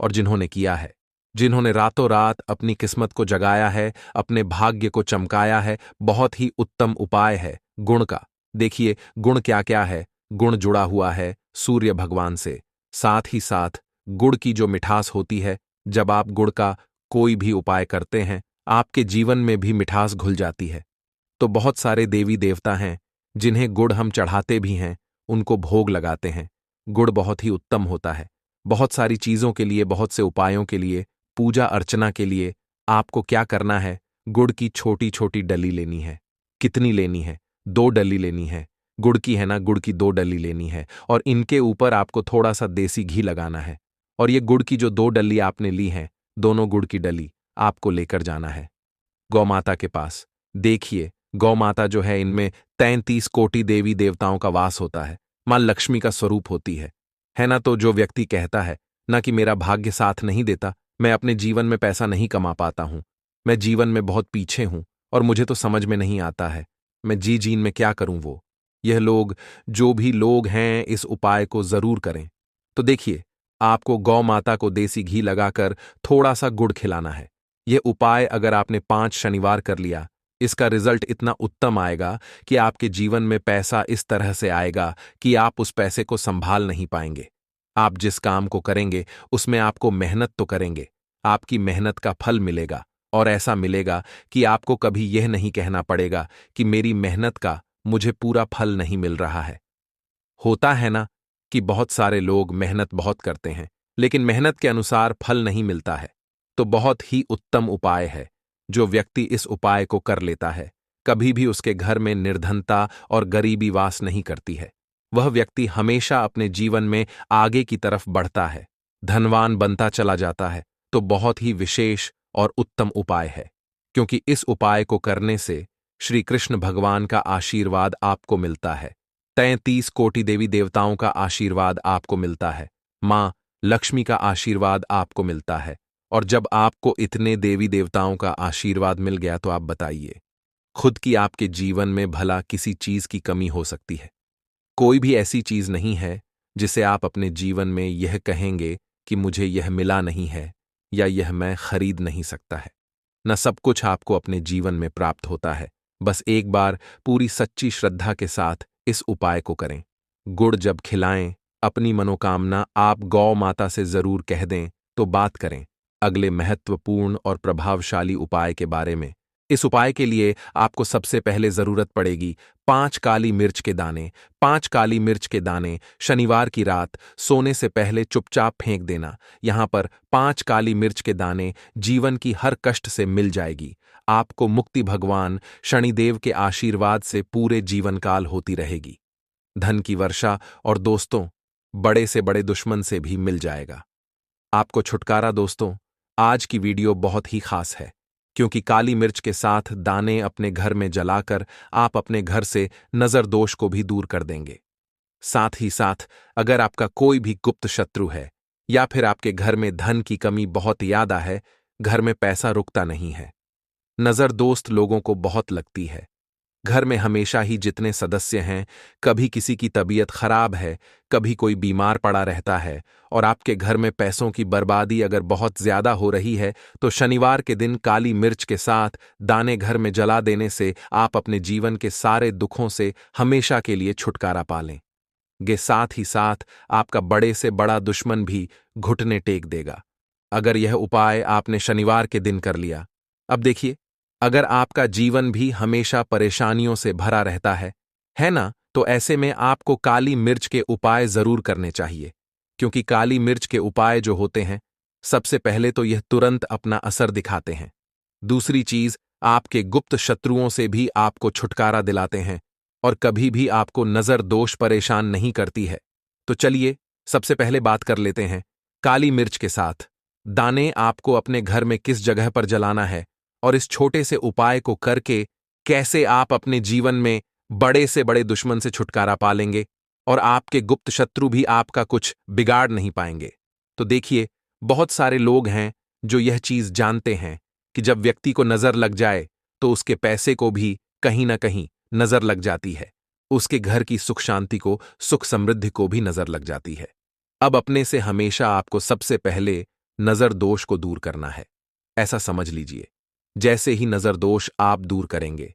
और जिन्होंने किया है, जिन्होंने रातों रात अपनी किस्मत को जगाया है, अपने भाग्य को चमकाया है। बहुत ही उत्तम उपाय है गुण का। देखिए, गुण क्या क्या है। गुण जुड़ा हुआ है सूर्य भगवान से, साथ ही साथ गुड़ की जो मिठास होती है, जब आप गुड़ का कोई भी उपाय करते हैं, आपके जीवन में भी मिठास घुल जाती है। तो बहुत सारे देवी देवता हैं जिन्हें गुड़ हम चढ़ाते भी हैं, उनको भोग लगाते हैं। गुड़ बहुत ही उत्तम होता है बहुत सारी चीजों के लिए, बहुत से उपायों के लिए, पूजा अर्चना के लिए। आपको क्या करना है, गुड़ की छोटी छोटी डली लेनी है। कितनी लेनी है? 2 डली लेनी है। गुड़ की है ना, गुड़ की 2 डली लेनी है, और इनके ऊपर आपको थोड़ा सा देसी घी लगाना है। और ये गुड़ की जो 2 डली आपने ली हैं, दोनों गुड़ की डली आपको लेकर जाना है गौ माता के पास। देखिए, गौ माता जो है, इनमें 33 कोटि देवी देवताओं का वास होता है, मां लक्ष्मी का स्वरूप होती है ना। तो जो व्यक्ति कहता है ना कि मेरा भाग्य साथ नहीं देता, मैं अपने जीवन में पैसा नहीं कमा पाता हूं, मैं जीवन में बहुत पीछे हूं और मुझे तो समझ में नहीं आता है, मैं जी जीन में क्या करूं, वो यह लोग, जो भी लोग हैं, इस उपाय को जरूर करें। तो देखिए, आपको गौ माता को देसी घी लगाकर थोड़ा सा गुड़ खिलाना है। यह उपाय अगर आपने 5 शनिवार कर लिया, इसका रिजल्ट इतना उत्तम आएगा कि आपके जीवन में पैसा इस तरह से आएगा कि आप उस पैसे को संभाल नहीं पाएंगे। आप जिस काम को करेंगे उसमें आपको मेहनत तो करेंगे, आपकी मेहनत का फल मिलेगा, और ऐसा मिलेगा कि आपको कभी यह नहीं कहना पड़ेगा कि मेरी मेहनत का मुझे पूरा फल नहीं मिल रहा है। होता है ना कि बहुत सारे लोग मेहनत बहुत करते हैं, लेकिन मेहनत के अनुसार फल नहीं मिलता है। तो बहुत ही उत्तम उपाय है। जो व्यक्ति इस उपाय को कर लेता है, कभी भी उसके घर में निर्धनता और गरीबी वास नहीं करती है। वह व्यक्ति हमेशा अपने जीवन में आगे की तरफ बढ़ता है, धनवान बनता चला जाता है। तो बहुत ही विशेष और उत्तम उपाय है, क्योंकि इस उपाय को करने से श्री कृष्ण भगवान का आशीर्वाद आपको मिलता है। 33 कोटि देवी देवताओं का आशीर्वाद आपको मिलता है। माँ लक्ष्मी का आशीर्वाद आपको मिलता है। और जब आपको इतने देवी देवताओं का आशीर्वाद मिल गया तो आप बताइए, खुद की आपके जीवन में भला किसी चीज की कमी हो सकती है? कोई भी ऐसी चीज नहीं है जिसे आप अपने जीवन में यह कहेंगे कि मुझे यह मिला नहीं है या यह मैं खरीद नहीं सकता है। न सब कुछ आपको अपने जीवन में प्राप्त होता है। बस एक बार पूरी सच्ची श्रद्धा के साथ इस उपाय को करें। गुड़ जब खिलाएं, अपनी मनोकामना आप गौ माता से जरूर कह दें तो बात करें अगले महत्वपूर्ण और प्रभावशाली उपाय के बारे में। इस उपाय के लिए आपको सबसे पहले जरूरत पड़ेगी 5 काली मिर्च के दाने। 5 काली मिर्च के दाने शनिवार की रात सोने से पहले चुपचाप फेंक देना। यहां पर 5 काली मिर्च के दाने जीवन की हर कष्ट से मिल जाएगी। आपको मुक्ति भगवान शनिदेव के आशीर्वाद से पूरे जीवन काल होती रहेगी। धन की वर्षा और दोस्तों, बड़े से बड़े दुश्मन से भी मिल जाएगा आपको छुटकारा। दोस्तों, आज की वीडियो बहुत ही खास है, क्योंकि काली मिर्च के साथ दाने अपने घर में जलाकर आप अपने घर से नजर दोष को भी दूर कर देंगे। साथ ही साथ अगर आपका कोई भी गुप्त शत्रु है या फिर आपके घर में धन की कमी बहुत ज्यादा है, घर में पैसा रुकता नहीं है, नजर दोस्त लोगों को बहुत लगती है, घर में हमेशा ही जितने सदस्य हैं, कभी किसी की तबीयत खराब है, कभी कोई बीमार पड़ा रहता है, और आपके घर में पैसों की बर्बादी अगर बहुत ज्यादा हो रही है, तो शनिवार के दिन काली मिर्च के साथ दाने घर में जला देने से आप अपने जीवन के सारे दुखों से हमेशा के लिए छुटकारा पा लें। साथ ही साथ आपका बड़े से बड़ा दुश्मन भी घुटने टेक देगा अगर यह उपाय आपने शनिवार के दिन कर लिया। अब देखिए, अगर आपका जीवन भी हमेशा परेशानियों से भरा रहता है ना, तो ऐसे में आपको काली मिर्च के उपाय जरूर करने चाहिए, क्योंकि काली मिर्च के उपाय जो होते हैं, सबसे पहले तो यह तुरंत अपना असर दिखाते हैं। दूसरी चीज, आपके गुप्त शत्रुओं से भी आपको छुटकारा दिलाते हैं और कभी भी आपको नजर दोष परेशान नहीं करती है। तो चलिए सबसे पहले बात कर लेते हैं काली मिर्च के साथ दाने आपको अपने घर में किस जगह पर जलाना है, और इस छोटे से उपाय को करके कैसे आप अपने जीवन में बड़े से बड़े दुश्मन से छुटकारा पा लेंगे और आपके गुप्त शत्रु भी आपका कुछ बिगाड़ नहीं पाएंगे। तो देखिए, बहुत सारे लोग हैं जो यह चीज जानते हैं कि जब व्यक्ति को नजर लग जाए तो उसके पैसे को भी कहीं ना कहीं नजर लग जाती है, उसके घर की सुख शांति को, सुख समृद्धि को भी नजर लग जाती है। अब अपने से हमेशा आपको सबसे पहले नजर दोष को दूर करना है। ऐसा समझ लीजिए, जैसे ही नजर दोष आप दूर करेंगे,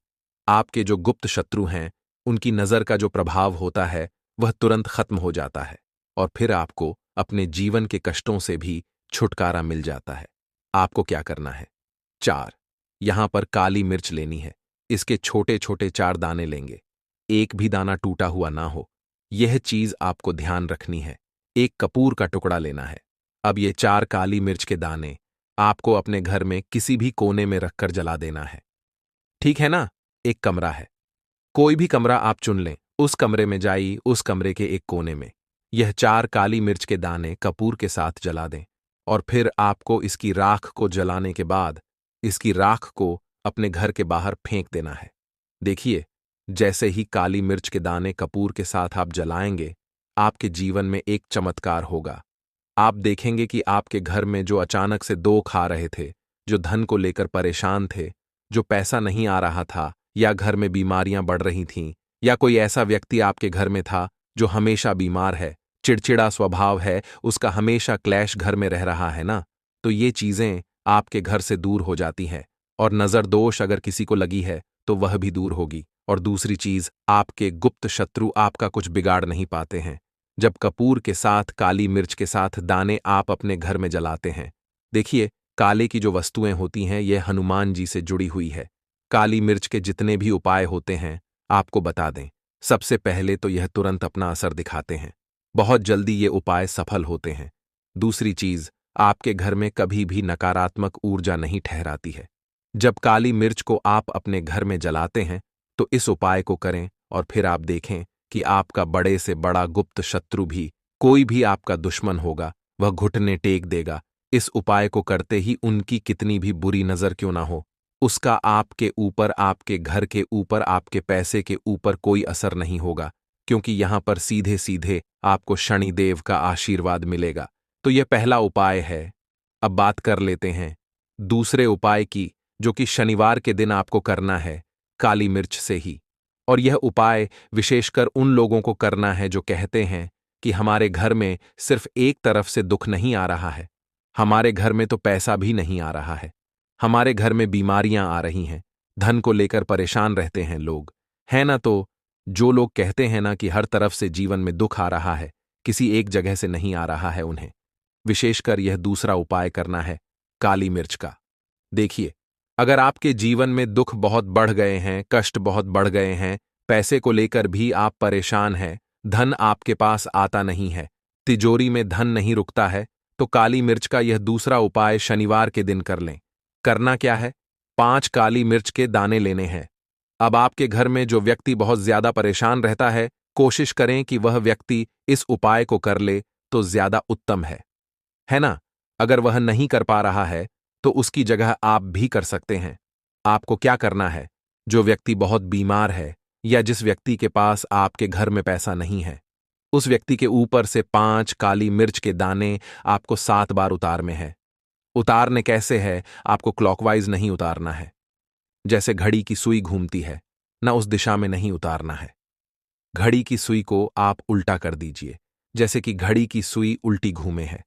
आपके जो गुप्त शत्रु हैं उनकी नजर का जो प्रभाव होता है वह तुरंत खत्म हो जाता है और फिर आपको अपने जीवन के कष्टों से भी छुटकारा मिल जाता है। आपको क्या करना है? 4 यहां पर काली मिर्च लेनी है। इसके छोटे छोटे 4 दाने लेंगे, एक भी दाना टूटा हुआ ना हो, यह चीज आपको ध्यान रखनी है। एक कपूर का टुकड़ा लेना है। अब ये 4 काली मिर्च के दाने आपको अपने घर में किसी भी कोने में रखकर जला देना है। ठीक है ना? एक कमरा है, कोई भी कमरा आप चुन लें, उस कमरे में जाइए, उस कमरे के एक कोने में यह 4 काली मिर्च के दाने कपूर के साथ जला दें और फिर आपको इसकी राख को जलाने के बाद इसकी राख को अपने घर के बाहर फेंक देना है। देखिए, जैसे ही काली मिर्च के दाने कपूर के साथ आप जलाएंगे, आपके जीवन में एक चमत्कार होगा। आप देखेंगे कि आपके घर में जो अचानक से दुख आ रहे थे, जो धन को लेकर परेशान थे, जो पैसा नहीं आ रहा था, या घर में बीमारियां बढ़ रही थीं, या कोई ऐसा व्यक्ति आपके घर में था जो हमेशा बीमार है, चिड़चिड़ा स्वभाव है, उसका हमेशा क्लेश घर में रह रहा है ना, तो ये चीजें आपके घर से दूर हो जाती हैं। और नजर दोष अगर किसी को लगी है तो वह भी दूर होगी। और दूसरी चीज, आपके गुप्त शत्रु आपका कुछ बिगाड़ नहीं पाते हैं जब कपूर के साथ काली मिर्च के साथ दाने आप अपने घर में जलाते हैं। देखिए, काले की जो वस्तुएं होती हैं ये हनुमान जी से जुड़ी हुई है। काली मिर्च के जितने भी उपाय होते हैं आपको बता दें, सबसे पहले तो यह तुरंत अपना असर दिखाते हैं, बहुत जल्दी ये उपाय सफल होते हैं। दूसरी चीज, आपके घर में कभी भी नकारात्मक ऊर्जा नहीं ठहराती है। जब काली मिर्च को आप अपने घर में जलाते हैं तो इस उपाय को करें और फिर आप देखें कि आपका बड़े से बड़ा गुप्त शत्रु भी, कोई भी आपका दुश्मन होगा, वह घुटने टेक देगा। इस उपाय को करते ही उनकी कितनी भी बुरी नजर क्यों ना हो, उसका आपके ऊपर, आपके घर के ऊपर, आपके पैसे के ऊपर कोई असर नहीं होगा, क्योंकि यहां पर सीधे सीधे आपको शनिदेव का आशीर्वाद मिलेगा। तो यह पहला उपाय है। अब बात कर लेते हैं दूसरे उपाय की, जो कि शनिवार के दिन आपको करना है काली मिर्च से ही। और यह उपाय विशेषकर उन लोगों को करना है जो कहते हैं कि हमारे घर में सिर्फ एक तरफ से दुख नहीं आ रहा है, हमारे घर में तो पैसा भी नहीं आ रहा है, हमारे घर में बीमारियां आ रही हैं, धन को लेकर परेशान रहते हैं लोग, है ना। तो जो लोग कहते हैं ना कि हर तरफ से जीवन में दुख आ रहा है, किसी एक जगह से नहीं आ रहा है, उन्हें विशेषकर यह दूसरा उपाय करना है काली मिर्च का। देखिए, अगर आपके जीवन में दुख बहुत बढ़ गए हैं, कष्ट बहुत बढ़ गए हैं, पैसे को लेकर भी आप परेशान हैं, धन आपके पास आता नहीं है, तिजोरी में धन नहीं रुकता है, तो काली मिर्च का यह दूसरा उपाय शनिवार के दिन कर लें। करना क्या है? 5 काली मिर्च के दाने लेने हैं। अब आपके घर में जो व्यक्ति बहुत ज्यादा परेशान रहता है, कोशिश करें कि वह व्यक्ति इस उपाय को कर ले तो ज्यादा उत्तम है ना। अगर वह नहीं कर पा रहा है तो उसकी जगह आप भी कर सकते हैं। आपको क्या करना है? जो व्यक्ति बहुत बीमार है या जिस व्यक्ति के पास आपके घर में पैसा नहीं है, उस व्यक्ति के ऊपर से 5 काली मिर्च के दाने आपको 7 बार उतारने हैं। उतारने कैसे है? आपको क्लॉकवाइज नहीं उतारना है, जैसे घड़ी की सुई घूमती है ना, उस दिशा में नहीं उतारना है। घड़ी की सुई को आप उल्टा कर दीजिए, जैसे कि घड़ी की सुई उल्टी घूमे है,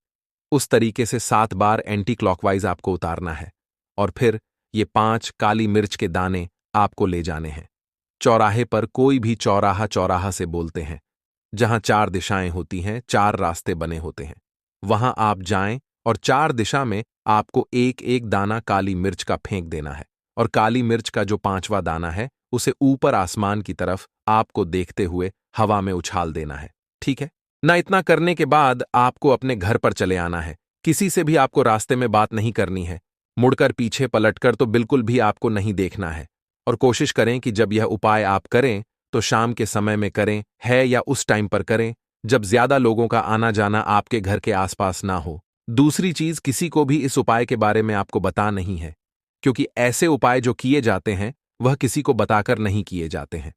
उस तरीके से 7 बार एंटी क्लॉकवाइज आपको उतारना है। और फिर ये 5 काली मिर्च के दाने आपको ले जाने हैं चौराहे पर। कोई भी चौराहा चौराहा से बोलते हैं, जहां 4 दिशाएं होती हैं, 4 रास्ते बने होते हैं, वहां आप जाएं और 4 दिशा में आपको एक एक दाना काली मिर्च का फेंक देना है। और काली मिर्च का जो 5वां दाना है उसे ऊपर आसमान की तरफ आपको देखते हुए हवा में उछाल देना है, ठीक है ना। इतना करने के बाद आपको अपने घर पर चले आना है। किसी से भी आपको रास्ते में बात नहीं करनी है, मुड़कर पीछे पलटकर तो बिल्कुल भी आपको नहीं देखना है। और कोशिश करें कि जब यह उपाय आप करें तो शाम के समय में करें, है या उस टाइम पर करें जब ज्यादा लोगों का आना जाना आपके घर के आसपास ना हो। दूसरी चीज, किसी को भी इस उपाय के बारे में आपको बता नहीं है, क्योंकि ऐसे उपाय जो किए जाते हैं वह किसी को बताकर नहीं किए जाते हैं,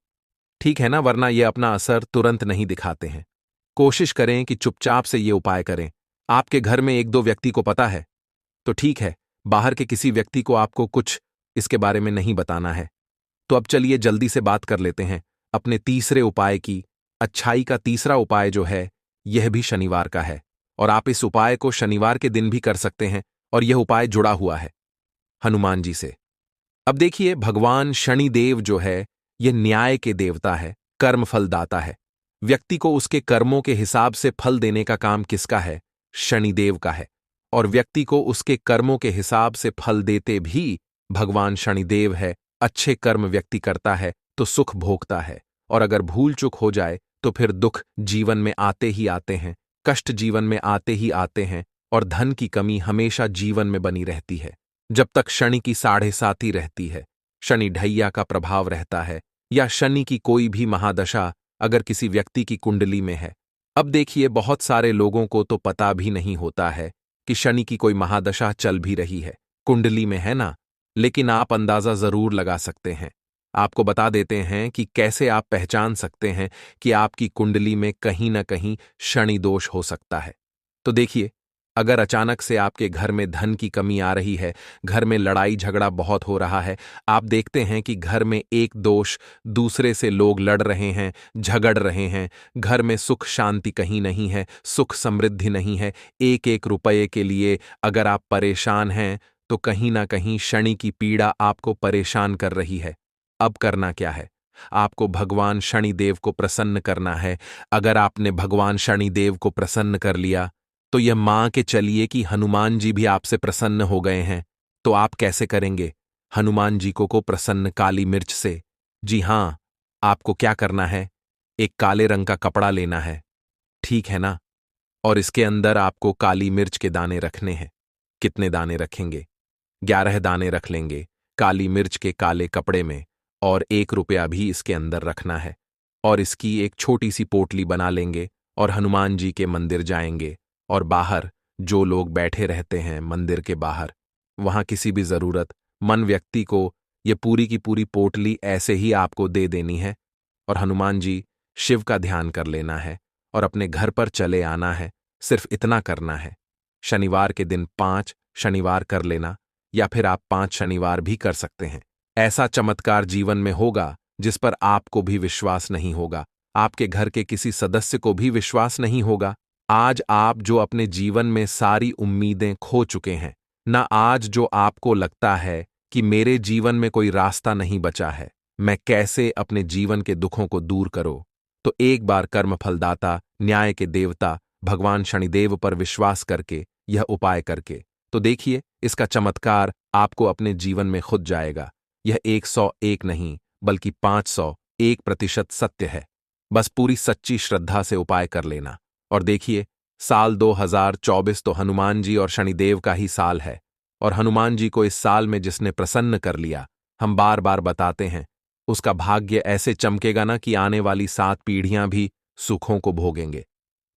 ठीक है ना, वरना यह अपना असर तुरंत नहीं दिखाते हैं। कोशिश करें कि चुपचाप से ये उपाय करें। आपके घर में 1-2 व्यक्ति को पता है तो ठीक है, बाहर के किसी व्यक्ति को आपको कुछ इसके बारे में नहीं बताना है। तो अब चलिए जल्दी से बात कर लेते हैं अपने तीसरे उपाय की। अच्छाई का तीसरा उपाय जो है, यह भी शनिवार का है और आप इस उपाय को शनिवार के दिन भी कर सकते हैं। और यह उपाय जुड़ा हुआ है हनुमान जी से। अब देखिए, भगवान शनिदेव जो है, यह न्याय के देवता है, कर्म फलदाता है। व्यक्ति को उसके कर्मों के हिसाब से फल देने का काम किसका है? शनिदेव का है। और व्यक्ति को उसके कर्मों के हिसाब से फल देते भी भगवान शनिदेव है। अच्छे कर्म व्यक्ति करता है तो सुख भोगता है, और अगर भूल चूक हो जाए तो फिर दुख जीवन में आते ही आते हैं, कष्ट जीवन में आते ही आते हैं, और धन की कमी हमेशा जीवन में बनी रहती है जब तक शनि की 7.5 रहती है, शनि ढैया का प्रभाव रहता है, या शनि की कोई भी महादशा अगर किसी व्यक्ति की कुंडली में है। अब देखिए, बहुत सारे लोगों को तो पता भी नहीं होता है कि शनि की कोई महादशा चल भी रही है, कुंडली में है ना, लेकिन आप अंदाजा जरूर लगा सकते हैं। आपको बता देते हैं कि कैसे आप पहचान सकते हैं कि आपकी कुंडली में कहीं ना कहीं शनि दोष हो सकता है। तो देखिए, अगर अचानक से आपके घर में धन की कमी आ रही है, घर में लड़ाई झगड़ा बहुत हो रहा है, आप देखते हैं कि घर में एक दोष दूसरे से लोग लड़ रहे हैं, झगड़ रहे हैं, घर में सुख शांति कहीं नहीं है, सुख समृद्धि नहीं है, एक एक रुपये के लिए अगर आप परेशान हैं तो कहीं ना कहीं शनि की पीड़ा आपको परेशान कर रही है। अब करना क्या है? आपको भगवान शनिदेव को प्रसन्न करना है। अगर आपने भगवान शनिदेव को प्रसन्न कर लिया तो यह मान के चलिए कि हनुमान जी भी आपसे प्रसन्न हो गए हैं। तो आप कैसे करेंगे हनुमान जी को प्रसन्न? काली मिर्च से। जी हां, आपको क्या करना है, एक काले रंग का कपड़ा लेना है, ठीक है ना। और इसके अंदर आपको काली मिर्च के दाने रखने हैं। कितने दाने रखेंगे? 11 दाने रख लेंगे काली मिर्च के काले कपड़े में, और 1 रुपया भी इसके अंदर रखना है। और इसकी एक छोटी सी पोटली बना लेंगे और हनुमान जी के मंदिर जाएंगे, और बाहर जो लोग बैठे रहते हैं मंदिर के बाहर, वहां किसी भी जरूरतमंद व्यक्ति को ये पूरी की पूरी पोटली ऐसे ही आपको दे देनी है। और हनुमान जी शिव का ध्यान कर लेना है और अपने घर पर चले आना है। सिर्फ इतना करना है। शनिवार के दिन 5 शनिवार कर लेना, या फिर आप 5 शनिवार भी कर सकते हैं। ऐसा चमत्कार जीवन में होगा जिस पर आपको भी विश्वास नहीं होगा, आपके घर के किसी सदस्य को भी विश्वास नहीं होगा। आज आप जो अपने जीवन में सारी उम्मीदें खो चुके हैं, ना आज जो आपको लगता है कि मेरे जीवन में कोई रास्ता नहीं बचा है, मैं कैसे अपने जीवन के दुखों को दूर करूं, तो एक बार कर्मफलदाता, न्याय के देवता भगवान शनिदेव पर विश्वास करके, यह उपाय करके तो देखिए, इसका चमत्कार आपको अपने जीवन में खुद जाएगा। यह 101 नहीं बल्कि 501% सत्य है। बस पूरी सच्ची श्रद्धा से उपाय कर लेना। और देखिए, साल 2024 तो हनुमान जी और शनिदेव का ही साल है, और हनुमान जी को इस साल में जिसने प्रसन्न कर लिया, हम बार बार बताते हैं, उसका भाग्य ऐसे चमकेगा ना कि आने वाली 7 पीढ़ियां भी सुखों को भोगेंगे।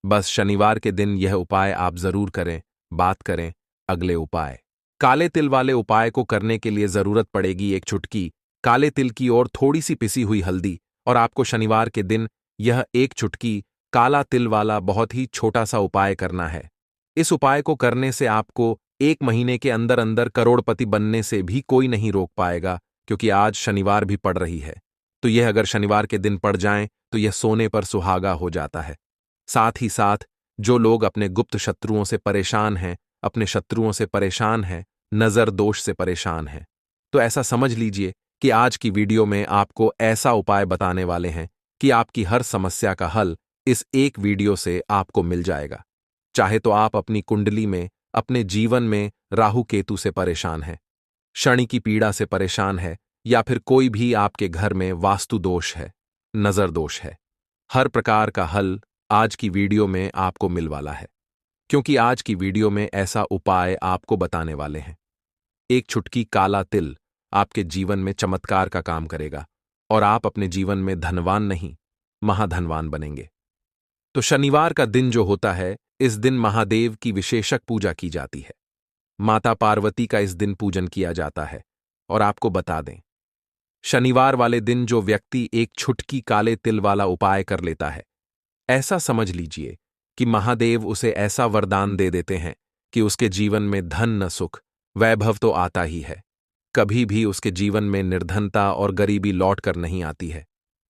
बस शनिवार के दिन यह उपाय आप जरूर करें। बात करें अगले उपाय। काले तिल वाले उपाय को करने के लिए जरूरत पड़ेगी 1 चुटकी काले तिल की और थोड़ी सी पिसी हुई हल्दी, और आपको शनिवार के दिन यह 1 चुटकी काला तिल वाला बहुत ही छोटा सा उपाय करना है। इस उपाय को करने से आपको 1 महीने के अंदर अंदर करोड़पति बनने से भी कोई नहीं रोक पाएगा, क्योंकि आज शनिवार भी पड़ रही है। तो यह अगर शनिवार के दिन पड़ जाएं तो यह सोने पर सुहागा हो जाता है। साथ ही साथ जो लोग अपने गुप्त शत्रुओं से परेशान हैं, अपने शत्रुओं से परेशान हैं, नजर दोष से परेशान हैं, तो ऐसा समझ लीजिए कि आज की वीडियो में आपको ऐसा उपाय बताने वाले हैं कि आपकी हर समस्या का हल इस एक वीडियो से आपको मिल जाएगा। चाहे तो आप अपनी कुंडली में, अपने जीवन में राहु केतु से परेशान हैं, शनि की पीड़ा से परेशान है, या फिर कोई भी आपके घर में वास्तु दोष है, नजर दोष है, हर प्रकार का हल आज की वीडियो में आपको मिल वाला है। क्योंकि आज की वीडियो में ऐसा उपाय आपको बताने वाले हैं। 1 चुटकी काला तिल आपके जीवन में चमत्कार का काम करेगा, और आप अपने जीवन में धनवान नहीं, महाधनवान बनेंगे। तो शनिवार का दिन जो होता है, इस दिन महादेव की विशेषक पूजा की जाती है। माता पार्वती का इस दिन पूजन किया जाता है। और आपको बता दें, शनिवार वाले दिन जो व्यक्ति 1 चुटकी काले तिल वाला उपाय कर लेता है, ऐसा समझ लीजिए कि महादेव उसे ऐसा वरदान दे देते हैं कि उसके जीवन में धन न सुख, वैभव तो आता ही है, कभी भी उसके जीवन में निर्धनता और गरीबी लौट कर नहीं आती है।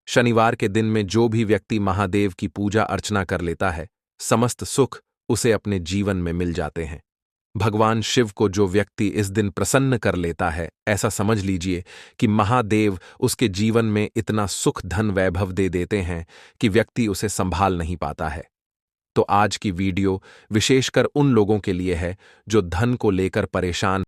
शनिवार के दिन में जो भी व्यक्ति महादेव की पूजा अर्चना कर लेता है, समस्त सुख उसे अपने जीवन में मिल जाते हैं। भगवान शिव को जो व्यक्ति इस दिन प्रसन्न कर लेता है, ऐसा समझ लीजिए कि महादेव उसके जीवन में इतना सुख धन वैभव दे देते हैं कि व्यक्ति उसे संभाल नहीं पाता है। तो आज की वीडियो विशेषकर उन लोगों के लिए है जो धन को लेकर परेशान